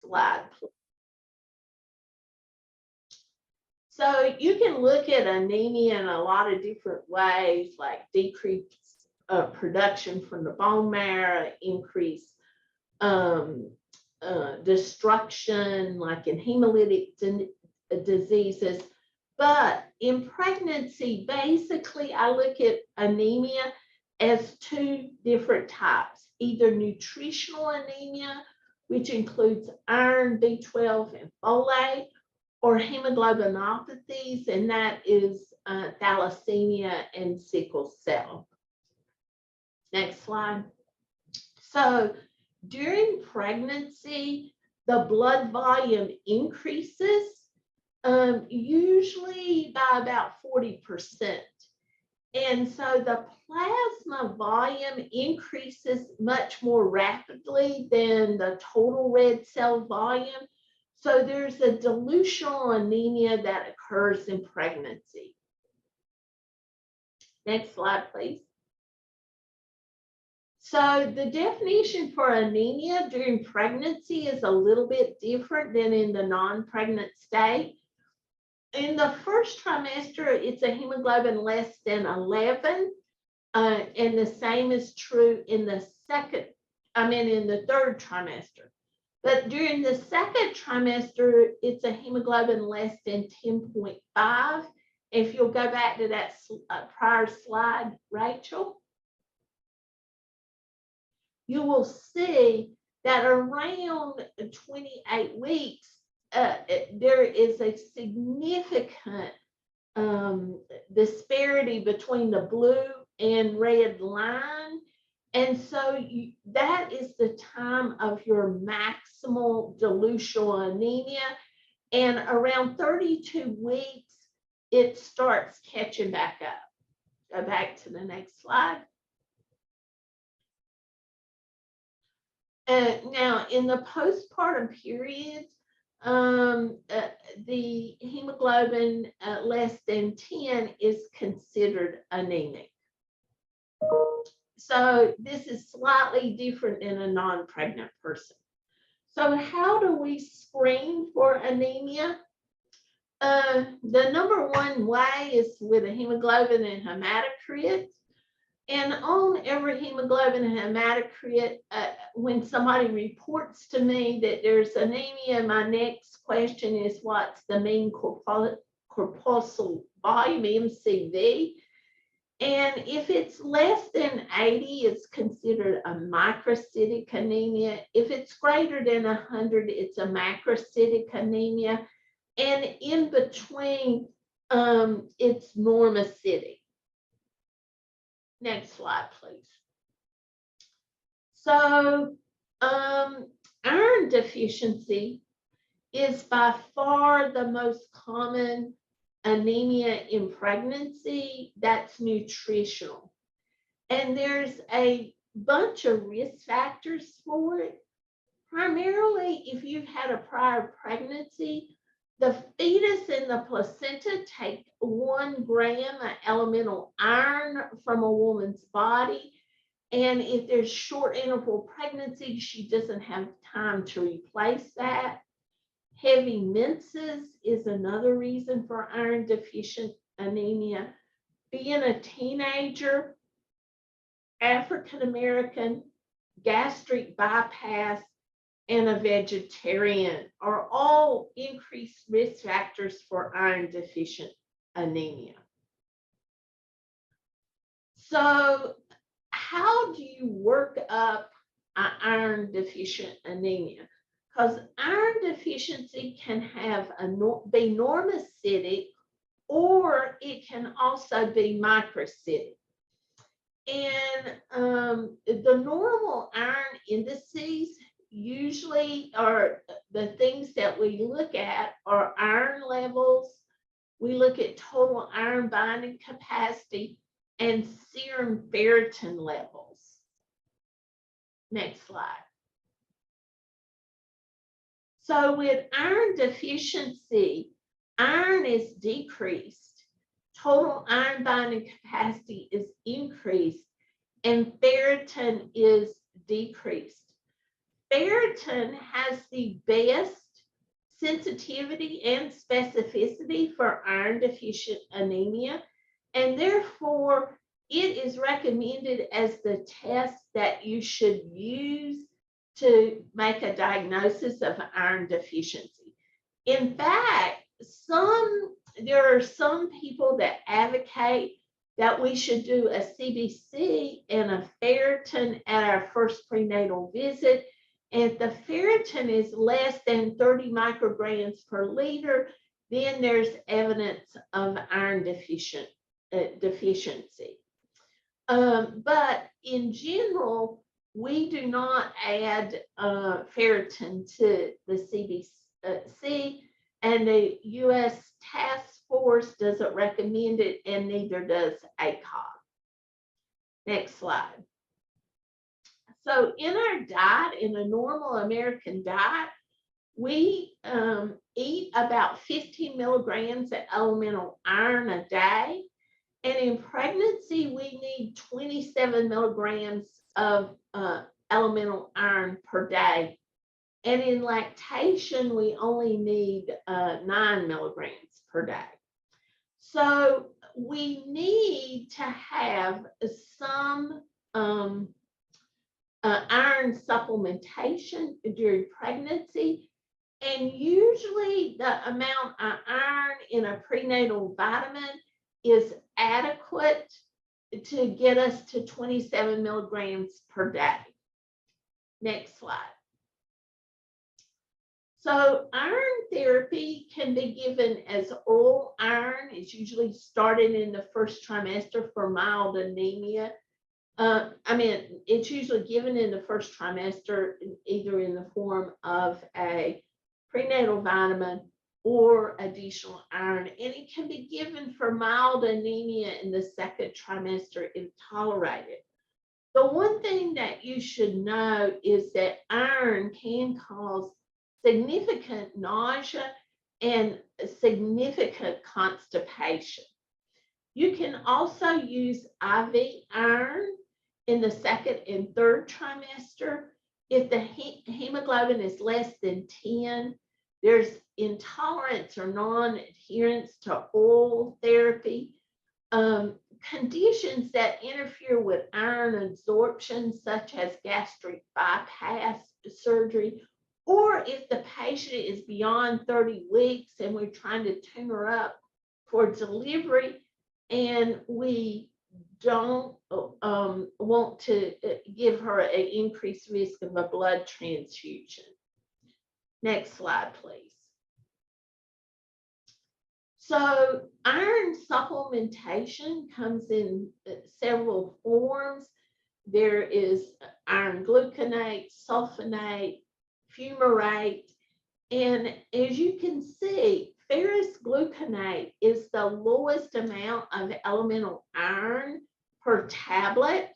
slide, please. So you can look at anemia in a lot of different ways, like decreased production from the bone marrow, increased destruction, like in hemolytic diseases. But in pregnancy, basically, I look at anemia as two different types, either nutritional anemia, which includes iron, B12, and folate, or hemoglobinopathies, and that is thalassemia and sickle cell. Next slide. So during pregnancy, the blood volume increases, usually by about 40%. And so the plasma volume increases much more rapidly than the total red cell volume. So there's a dilutional anemia that occurs in pregnancy. Next slide, please. So the definition for anemia during pregnancy is a little bit different than in the non-pregnant state. In the first trimester, it's a hemoglobin less than 11, and the same is true in the third trimester. But during the second trimester, it's a hemoglobin less than 10.5. If you'll go back to that prior slide, Rachel, you will see that around 28 weeks, there is a significant disparity between the blue and red line. And so that is the time of your maximal dilutional anemia. And around 32 weeks, it starts catching back up. Go back to the next slide. Now, in the postpartum period, the hemoglobin less than 10 is considered anemic. So this is slightly different in a non-pregnant person. So how do we screen for anemia? The number one way is with a hemoglobin and hematocrit. And on every hemoglobin and hematocrit, when somebody reports to me that there's anemia, my next question is, what's the mean corpuscle volume, MCV? And if it's less than 80, it's considered a microcytic anemia. If it's greater than 100, it's a macrocytic anemia. And in between, it's normocytic. Next slide, please. So iron deficiency is by far the most common anemia in pregnancy that's nutritional. And there's a bunch of risk factors for it. Primarily, if you've had a prior pregnancy, the fetus and the placenta take 1 gram of elemental iron from a woman's body. And if there's short interval pregnancy, she doesn't have time to replace that. Heavy menses is another reason for iron deficient anemia. Being a teenager, African American, gastric bypass, and a vegetarian are all increased risk factors for iron deficient anemia. So how do you work up an iron deficient anemia? Because iron deficiency can have be normocytic, or it can also be microcytic. And the normal iron indices usually are the things that we look at are iron levels. We look at total iron binding capacity and serum ferritin levels. Next slide. So with iron deficiency, iron is decreased, total iron binding capacity is increased, and ferritin is decreased. ferritin has the best sensitivity and specificity for iron deficient anemia, and therefore it is recommended as the test that you should use to make a diagnosis of iron deficiency. In fact, there are some people that advocate that we should do a CBC and a ferritin at our first prenatal visit. And if the ferritin is less than 30 micrograms per liter, then there's evidence of iron deficiency. But in general, we do not add ferritin to the CBC, and the U.S. Task Force doesn't recommend it, and neither does ACOG. Next slide. So in our diet, in a normal American diet, we eat about 15 milligrams of elemental iron a day. And in pregnancy, we need 27 milligrams of elemental iron per day. And in lactation, we only need 9 milligrams per day. So we need to have some iron supplementation during pregnancy. And usually the amount of iron in a prenatal vitamin is adequate to get us to 27 milligrams per day. Next slide. So iron therapy can be given as oral iron. It's usually started in the first trimester for mild anemia. It's usually given in the first trimester, either in the form of a prenatal vitamin or additional iron, and it can be given for mild anemia in the second trimester if tolerated. The one thing that you should know is that iron can cause significant nausea and significant constipation. You can also use IV iron in the second and third trimester. If the hemoglobin is less than 10, there's intolerance or non-adherence to oral therapy. Conditions that interfere with iron absorption, such as gastric bypass surgery, or if the patient is beyond 30 weeks and we're trying to tune her up for delivery, and we don't want to give her an increased risk of a blood transfusion. Next slide, please. So iron supplementation comes in several forms. There is iron gluconate, sulfonate, fumarate, and as you can see, ferrous gluconate is the lowest amount of elemental iron per tablet,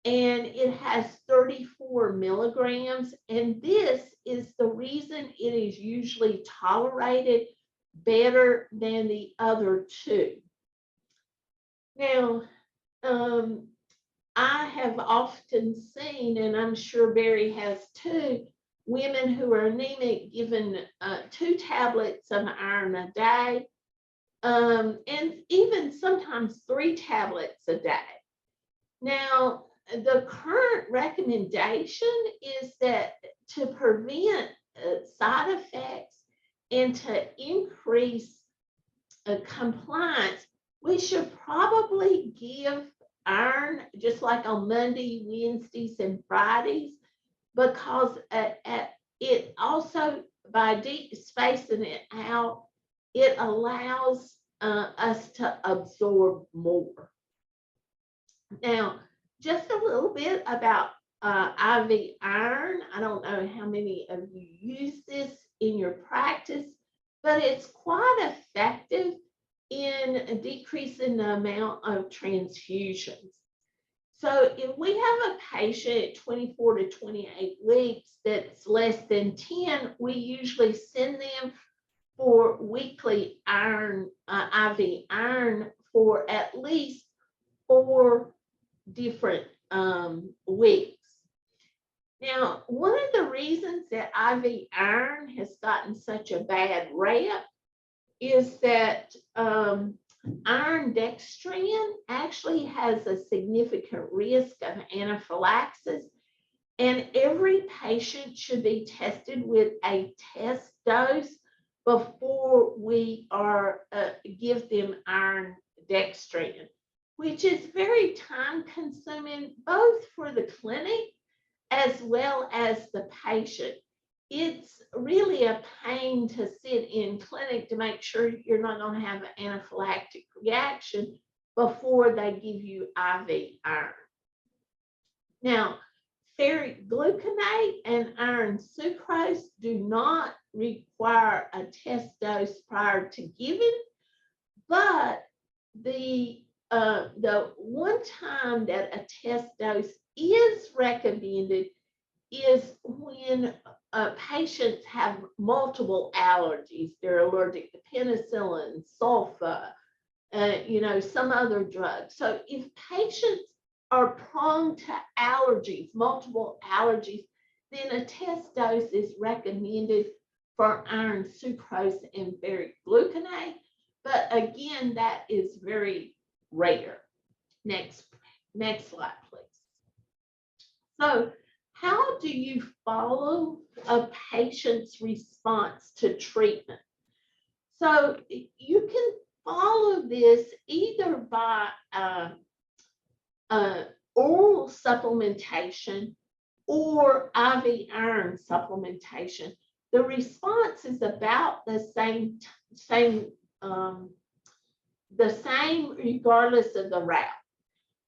and it has 34 milligrams, and this is the reason it is usually tolerated better than the other two. Now, I have often seen, and I'm sure Barry has too, women who are anemic given 2 tablets of iron a day, and even sometimes 3 tablets a day. Now, the current recommendation is that to prevent side effects and to increase compliance, we should probably give iron just like on Monday, Wednesdays, and Fridays, because it also, by deep spacing it out, it allows us to absorb more. Now, just a little bit about IV iron. I don't know how many of you use this in your practice, but it's quite effective in decreasing the amount of transfusions. So if we have a patient at 24 to 28 weeks that's less than 10, we usually send them for weekly iron, IV iron for at least 4 different weeks. Now, one of the reasons that IV iron has gotten such a bad rap is that iron dextran actually has a significant risk of anaphylaxis, and every patient should be tested with a test dose before we give them iron dextran, which is very time consuming both for the clinic as well as the patient. It's really a pain to sit in clinic to make sure you're not going to have an anaphylactic reaction before they give you IV iron. Now, ferric gluconate and iron sucrose do not require a test dose prior to giving, but the one time that a test dose is recommended is when patients have multiple allergies. They're allergic to penicillin, sulfa, some other drugs. So if patients are prone to allergies, multiple allergies, then a test dose is recommended for iron sucrose and ferric gluconate. But again, that is very rare. Next slide, please. So how do you follow a patient's response to treatment? So you can follow this either by oral supplementation or IV iron supplementation. The response is about the same regardless of the route.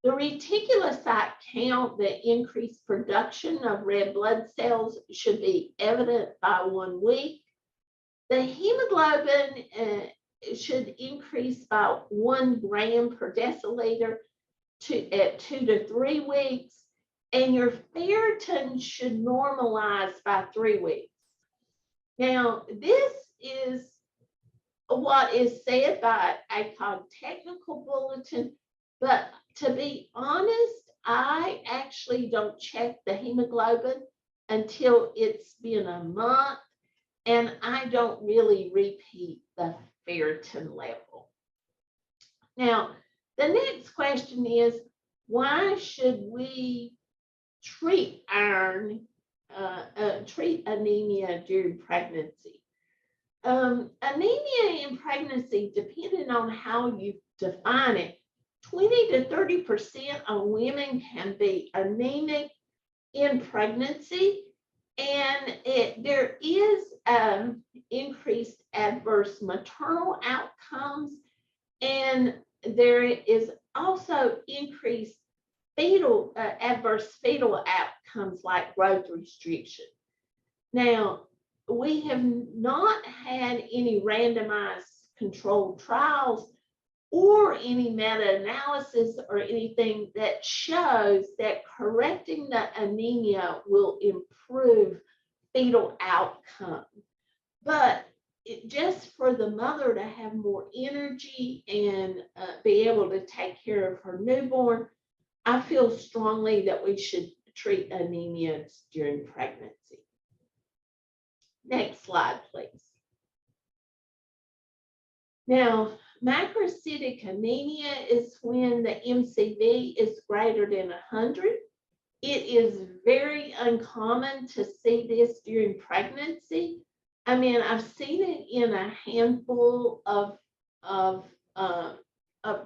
The reticulocyte count, the increased production of red blood cells, should be evident by 1 week. The hemoglobin should increase by 1 gram per deciliter at 2 to 3 weeks, and your ferritin should normalize by 3 weeks. Now, this is what is said by ACOG technical bulletin, but to be honest, I actually don't check the hemoglobin until it's been a month, and I don't really repeat the ferritin level. Now, the next question is, why should we treat anemia during pregnancy? Anemia in pregnancy, depending on how you define it, 20 to 30% of women can be anemic in pregnancy, and there is increased adverse maternal outcomes, and there is also increased adverse fetal outcomes like growth restriction. Now, we have not had any randomized controlled trials or any meta-analysis or anything that shows that correcting the anemia will improve fetal outcome. But just for the mother to have more energy and be able to take care of her newborn, I feel strongly that we should treat anemia during pregnancy. Next slide, please. Now, macrocytic anemia is when the MCV is greater than 100. It is very uncommon to see this during pregnancy. I mean, I've seen it in a handful of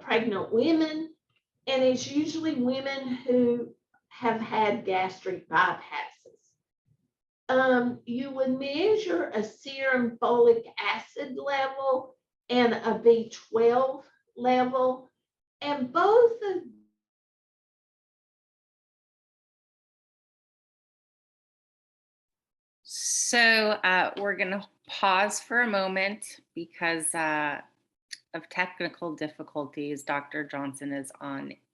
pregnant women, and it's usually women who have had gastric bypasses. You would measure a serum folic acid level and a B12 level, and both of So we're going to pause for a moment because of technical difficulties. Dr. Johnson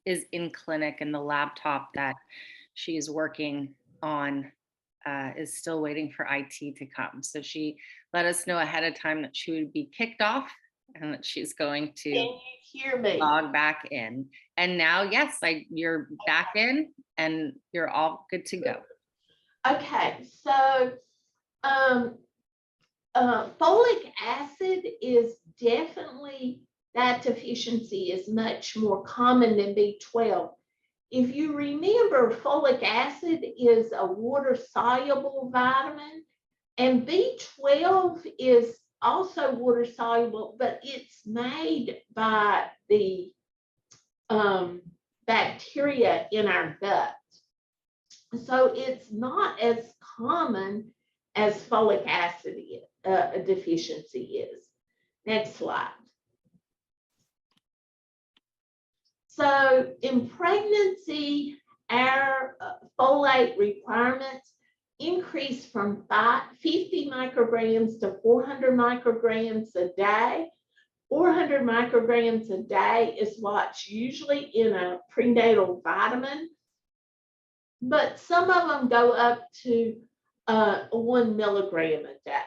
is in clinic, and the laptop that she's working on is still waiting for IT to come. So she let us know ahead of time that she would be kicked off and that she's going to Can you hear me? log back in. And now, yes, you're back in and you're all good to go. Okay, so folic acid is definitely, that deficiency is much more common than B12. If you remember, folic acid is a water-soluble vitamin, and B12 is also water-soluble, but it's made by the bacteria in our gut. So it's not as common as folic acid deficiency is. Next slide. So in pregnancy, our folate requirements increase from 50 micrograms to 400 micrograms a day. 400 micrograms a day is what's usually in a prenatal vitamin, but some of them go up to 1 milligram a day.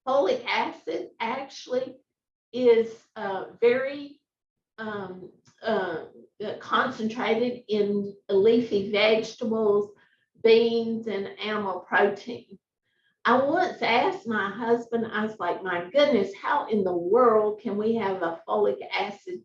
Folic acid actually is very concentrated in leafy vegetables, beans, and animal protein. I once asked my husband, I was like, my goodness, how in the world can we have a folic acid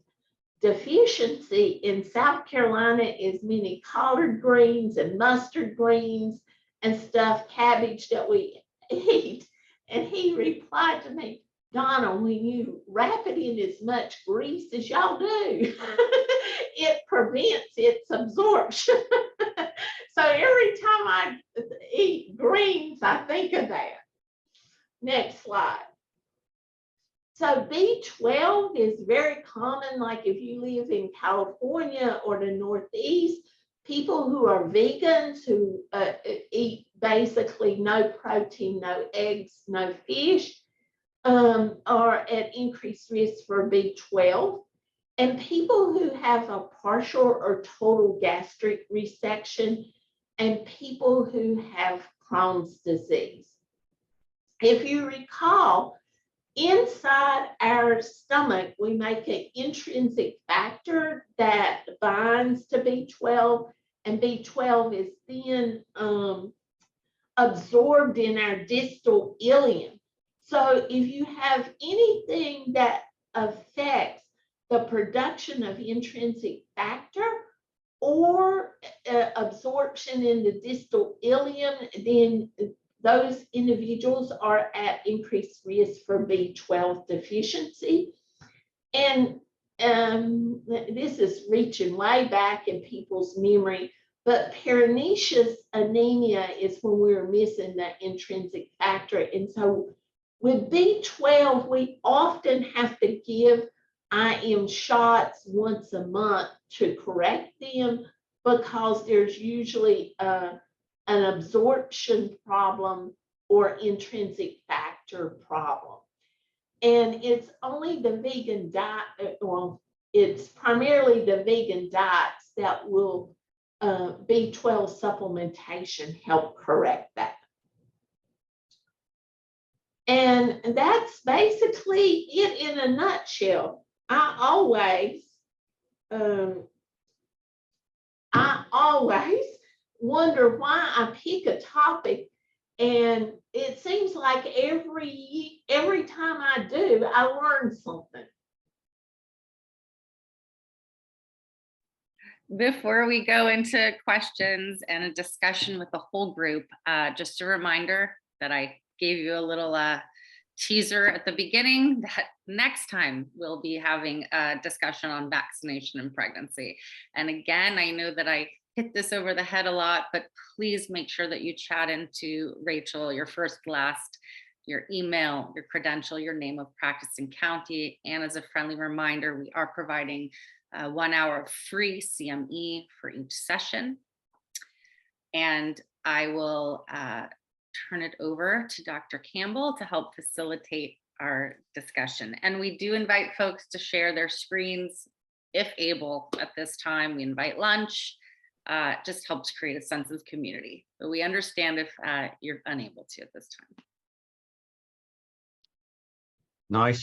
deficiency in South Carolina? Is many collard greens and mustard greens and stuff, cabbage that we eat. And he replied to me, Donna, when you wrap it in as much grease as y'all do, it prevents its absorption. So every time I eat greens, I think of that. Next slide. So B12 is very common, like if you live in California or the Northeast, people who are vegans, who eat basically no protein, no eggs, no fish, are at increased risk for B12. And people who have a partial or total gastric resection, and people who have Crohn's disease. If you recall, inside our stomach, we make an intrinsic factor that binds to B12, and B12 is then absorbed in our distal ileum. So if you have anything that affects the production of intrinsic factor or absorption in the distal ileum, then those individuals are at increased risk for B12 deficiency. And this is reaching way back in people's memory, but pernicious anemia is when we're missing that intrinsic factor. And so with B12, we often have to give IM shots once a month to correct them, because there's usually an absorption problem or intrinsic factor problem. And it's only the vegan diet, well, it's primarily the vegan diets that will B12 supplementation help correct that. And that's basically it in a nutshell. I always wonder why I pick a topic, and it seems like every time I do, I learn something. Before we go into questions and a discussion with the whole group, just a reminder that I gave you a little teaser at the beginning that next time we'll be having a discussion on vaccination and pregnancy. And again, I know that I hit this over the head a lot, but please make sure that you chat into Rachel, your first, last, your email, your credential, your name of practice and county. And as a friendly reminder, we are providing 1 hour of free CME for each session. And I will turn it over to Dr. Campbell to help facilitate our discussion. And we do invite folks to share their screens if able at this time. We invite lunch. Just helps create a sense of community. But we understand if you're unable to at this time. Nice.